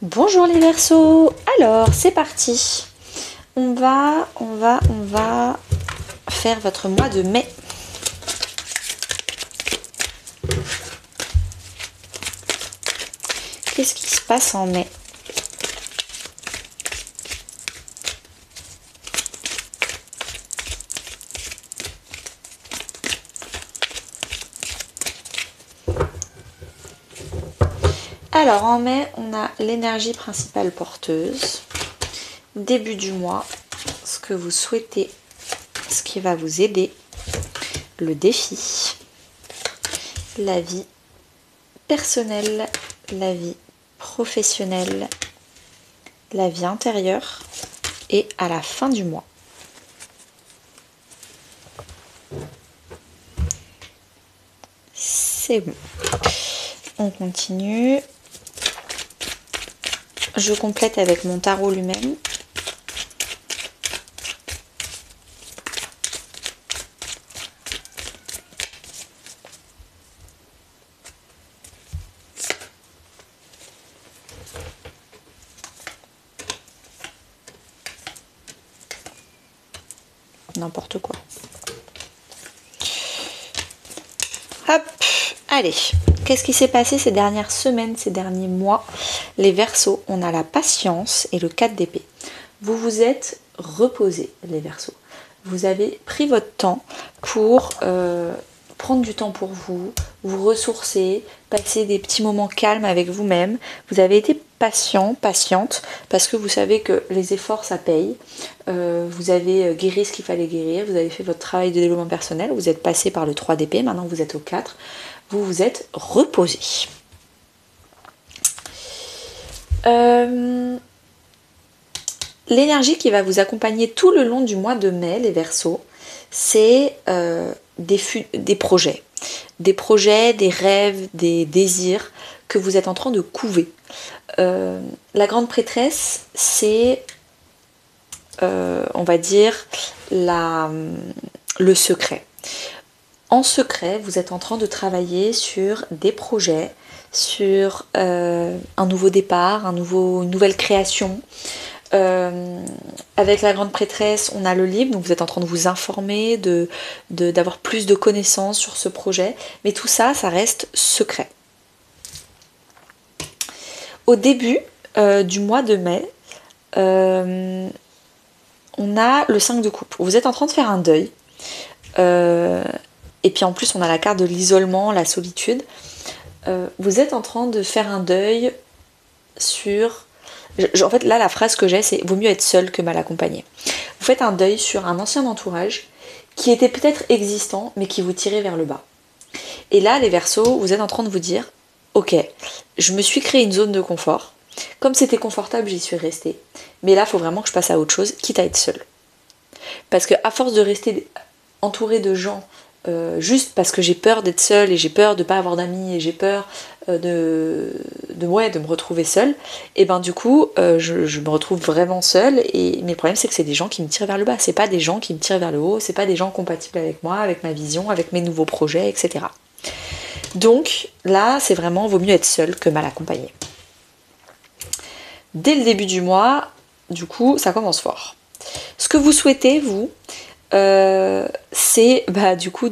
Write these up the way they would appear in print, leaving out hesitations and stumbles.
Bonjour les Verseaux. Alors, c'est parti. On va faire votre mois de mai. Qu'est-ce qui se passe en mai? Alors en mai, on a l'énergie principale porteuse, début du mois, ce que vous souhaitez, ce qui va vous aider, le défi, la vie personnelle, la vie professionnelle, la vie intérieure et à la fin du mois. C'est bon. On continue. Je complète avec mon tarot lui-même. N'importe quoi. Hop, allez. Qu'est-ce qui s'est passé ces dernières semaines, ces derniers mois? Les Verseaux, on a la patience et le 4 d'épée. Vous vous êtes reposés, les Verseaux. Vous avez pris votre temps pour prendre du temps pour vous, vous ressourcer, passer des petits moments calmes avec vous-même. Vous avez été patient, patiente, parce que vous savez que les efforts, ça paye. Vous avez guéri ce qu'il fallait guérir, vous avez fait votre travail de développement personnel, vous êtes passé par le 3 d'épée, maintenant vous êtes au 4. Vous vous êtes reposé. L'énergie qui va vous accompagner tout le long du mois de mai, les Verseaux, c'est des projets. Des projets, des rêves, des désirs que vous êtes en train de couver. La grande prêtresse, c'est, on va dire, le secret. En secret, vous êtes en train de travailler sur des projets, sur un nouveau départ, une nouvelle création. Avec la grande prêtresse, on a le livre, donc vous êtes en train de vous informer, d'avoir plus de connaissances sur ce projet, mais tout ça, ça reste secret. Au début du mois de mai, on a le 5 de coupe. Vous êtes en train de faire un deuil. Et puis en plus, on a la carte de l'isolement, la solitude. Vous êtes en train de faire un deuil sur... En fait, là, la phrase que j'ai, c'est « vaut mieux être seul que mal accompagné ». Vous faites un deuil sur un ancien entourage qui était peut-être existant, mais qui vous tirait vers le bas. Et là, les Verseaux, vous êtes en train de vous dire « ok, je me suis créé une zone de confort. Comme c'était confortable, j'y suis restée. Mais là, il faut vraiment que je passe à autre chose, quitte à être seule. » Parce qu'à force de rester entourée de gens, juste parce que j'ai peur d'être seule et j'ai peur de ne pas avoir d'amis et j'ai peur de me retrouver seule, et ben du coup je me retrouve vraiment seule, mais le problème c'est que c'est des gens qui me tirent vers le bas, c'est pas des gens qui me tirent vers le haut, c'est pas des gens compatibles avec moi, avec ma vision, avec mes nouveaux projets, etc. Donc là c'est vraiment vaut mieux être seule que mal accompagnée. Dès le début du mois, du coup ça commence fort. Ce que vous souhaitez, vous, c'est du coup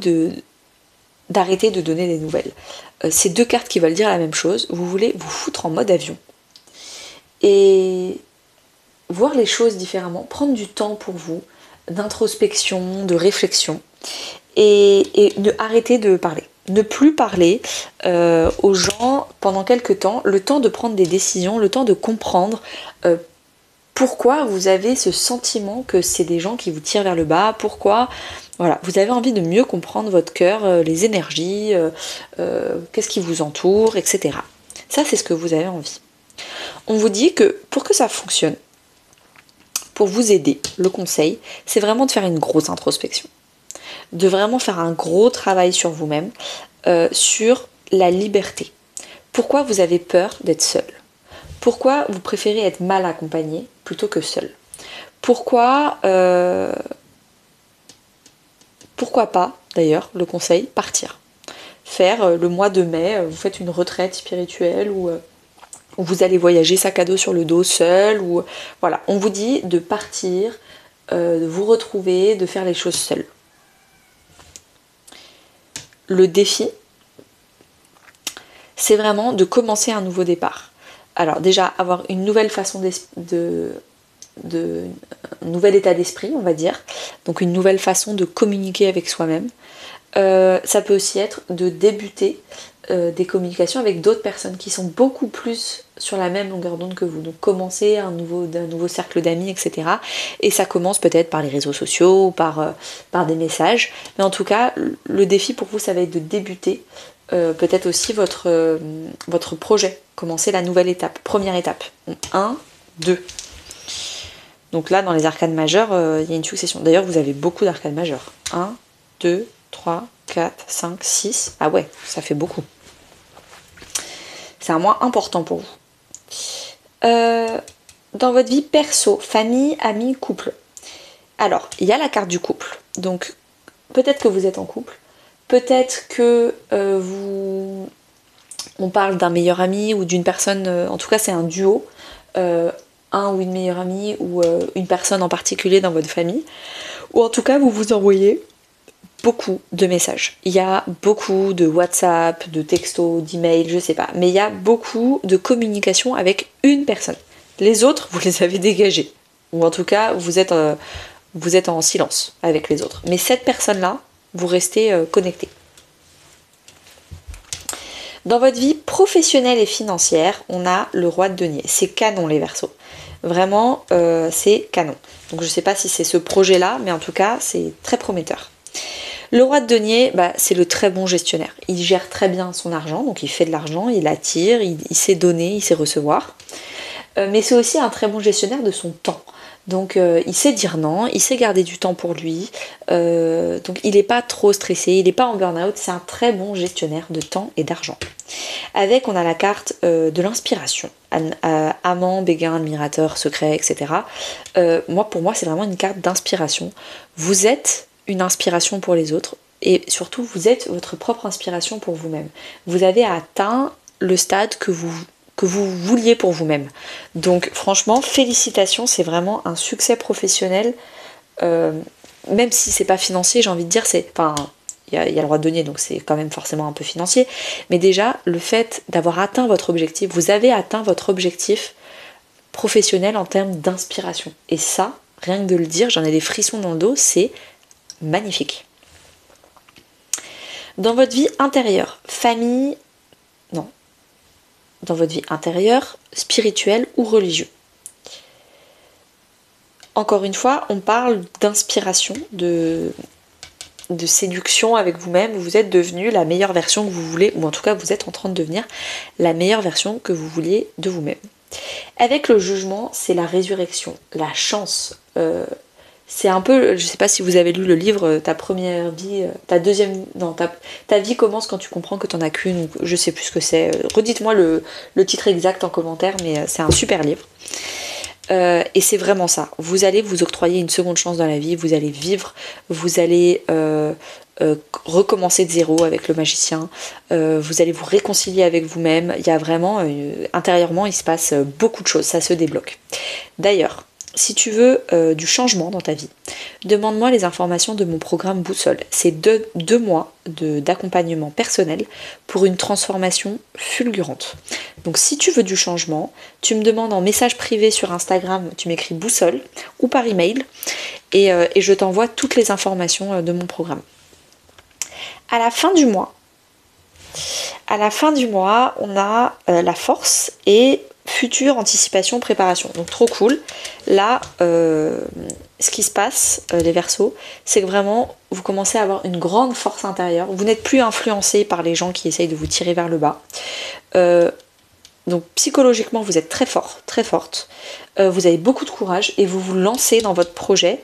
d'arrêter de donner des nouvelles. C'est deux cartes qui veulent dire la même chose. Vous voulez vous foutre en mode avion et voir les choses différemment, prendre du temps pour vous, d'introspection, de réflexion, et arrêter de parler. Ne plus parler aux gens pendant quelques temps, le temps de prendre des décisions, le temps de comprendre pourquoi vous avez ce sentiment que c'est des gens qui vous tirent vers le bas, pourquoi voilà, vous avez envie de mieux comprendre votre cœur, les énergies, qu'est-ce qui vous entoure, etc. Ça, c'est ce que vous avez envie. On vous dit que pour que ça fonctionne, pour vous aider, le conseil, c'est vraiment de faire une grosse introspection. De vraiment faire un gros travail sur vous-même, sur la liberté. Pourquoi vous avez peur d'être seul ? Pourquoi vous préférez être mal accompagné plutôt que seul ? Pourquoi pas, d'ailleurs, le conseil, partir. Faire le mois de mai, vous faites une retraite spirituelle ou Vous allez voyager sac à dos sur le dos seul, ou voilà, on vous dit de partir, de vous retrouver, de faire les choses seul. Le défi, c'est vraiment de commencer un nouveau départ. Alors déjà, avoir une nouvelle façon un nouvel état d'esprit, on va dire, donc une nouvelle façon de communiquer avec soi-même. Ça peut aussi être de débuter des communications avec d'autres personnes qui sont beaucoup plus sur la même longueur d'onde que vous. Donc commencer un nouveau cercle d'amis, etc. Et ça commence peut-être par les réseaux sociaux, par des messages. Mais en tout cas, le défi pour vous, ça va être de débuter peut-être aussi votre projet. Commencer la nouvelle étape, première étape. 1, 2. Donc là, dans les arcanes majeures, il y a une succession. D'ailleurs, vous avez beaucoup d'arcanes majeures. 1, 2, 3, 4, 5, 6. Ah ouais, ça fait beaucoup. C'est un mois important pour vous. Dans votre vie perso, famille, amis, couple. Alors, il y a la carte du couple. Donc, peut-être que vous êtes en couple. Peut-être que on parle d'un meilleur ami ou d'une personne, en tout cas c'est un duo, un ou une meilleure amie ou une personne en particulier dans votre famille. Ou en tout cas, vous vous envoyez beaucoup de messages. Il y a beaucoup de WhatsApp, de textos, d'emails, je sais pas. Mais il y a beaucoup de communication avec une personne. Les autres, vous les avez dégagés. Ou en tout cas, vous êtes en silence avec les autres. Mais cette personne-là, vous restez connecté. Dans votre vie professionnelle et financière, on a le roi de denier. C'est canon les Verseaux. Vraiment, c'est canon. Donc je ne sais pas si c'est ce projet-là, mais en tout cas, c'est très prometteur. Le roi de denier, c'est le très bon gestionnaire. Il gère très bien son argent, donc il fait de l'argent, il attire, il sait donner, il sait recevoir. Mais c'est aussi un très bon gestionnaire de son temps. Donc il sait dire non, il sait garder du temps pour lui, donc il n'est pas trop stressé, il n'est pas en burn-out, c'est un très bon gestionnaire de temps et d'argent. Avec, on a la carte de l'inspiration, amant, béguin, admirateur, secret, etc. Pour moi, c'est vraiment une carte d'inspiration. Vous êtes une inspiration pour les autres, et surtout, vous êtes votre propre inspiration pour vous-même. Vous avez atteint le stade que vous vouliez pour vous-même. Donc franchement, félicitations, c'est vraiment un succès professionnel, même si c'est pas financier, j'ai envie de dire, il y a le roi de denier, donc c'est quand même forcément un peu financier, mais déjà, le fait d'avoir atteint votre objectif, vous avez atteint votre objectif professionnel en termes d'inspiration. Et ça, rien que de le dire, j'en ai des frissons dans le dos, c'est magnifique. Dans votre vie intérieure, famille, dans votre vie intérieure, spirituelle ou religieuse. Encore une fois, on parle d'inspiration, de séduction avec vous-même. Vous êtes devenu la meilleure version que vous voulez, ou en tout cas vous êtes en train de devenir la meilleure version que vous vouliez de vous-même. Avec le jugement, c'est la résurrection, la chance. C'est un peu, je sais pas si vous avez lu le livre Ta première vie, ta vie commence quand tu comprends que t'en as qu'une, ou je sais plus ce que c'est. Redites-moi le titre exact en commentaire, mais c'est un super livre. Et c'est vraiment ça. Vous allez vous octroyer une seconde chance dans la vie, vous allez vivre, vous allez recommencer de zéro avec le magicien, vous allez vous réconcilier avec vous-même. Il y a vraiment, intérieurement, il se passe beaucoup de choses, ça se débloque. D'ailleurs, si tu veux du changement dans ta vie, demande-moi les informations de mon programme Boussole. C'est deux mois d'accompagnement personnel pour une transformation fulgurante. Donc si tu veux du changement, tu me demandes en message privé sur Instagram, tu m'écris Boussole ou par email et je t'envoie toutes les informations de mon programme. À la fin du mois, on a la force et future anticipation, préparation. Donc trop cool. Là, ce qui se passe, les Verseaux, c'est que vraiment, vous commencez à avoir une grande force intérieure. Vous n'êtes plus influencé par les gens qui essayent de vous tirer vers le bas. Donc psychologiquement, vous êtes très fort, très forte. Vous avez beaucoup de courage et vous vous lancez dans votre projet.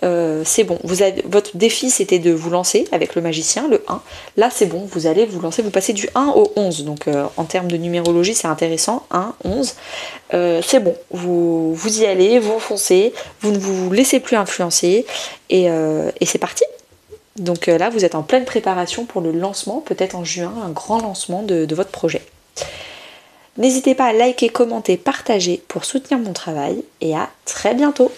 C'est bon. Votre défi, c'était de vous lancer avec le magicien, le 1. Là, c'est bon. Vous allez vous lancer. Vous passez du 1 au 11. Donc, en termes de numérologie, c'est intéressant. 1, 11. C'est bon. Vous y allez, vous foncez. Vous ne vous laissez plus influencer. Et c'est parti. Donc là, vous êtes en pleine préparation pour le lancement, peut-être en juin, un grand lancement de votre projet. N'hésitez pas à liker, commenter, partager pour soutenir mon travail et à très bientôt.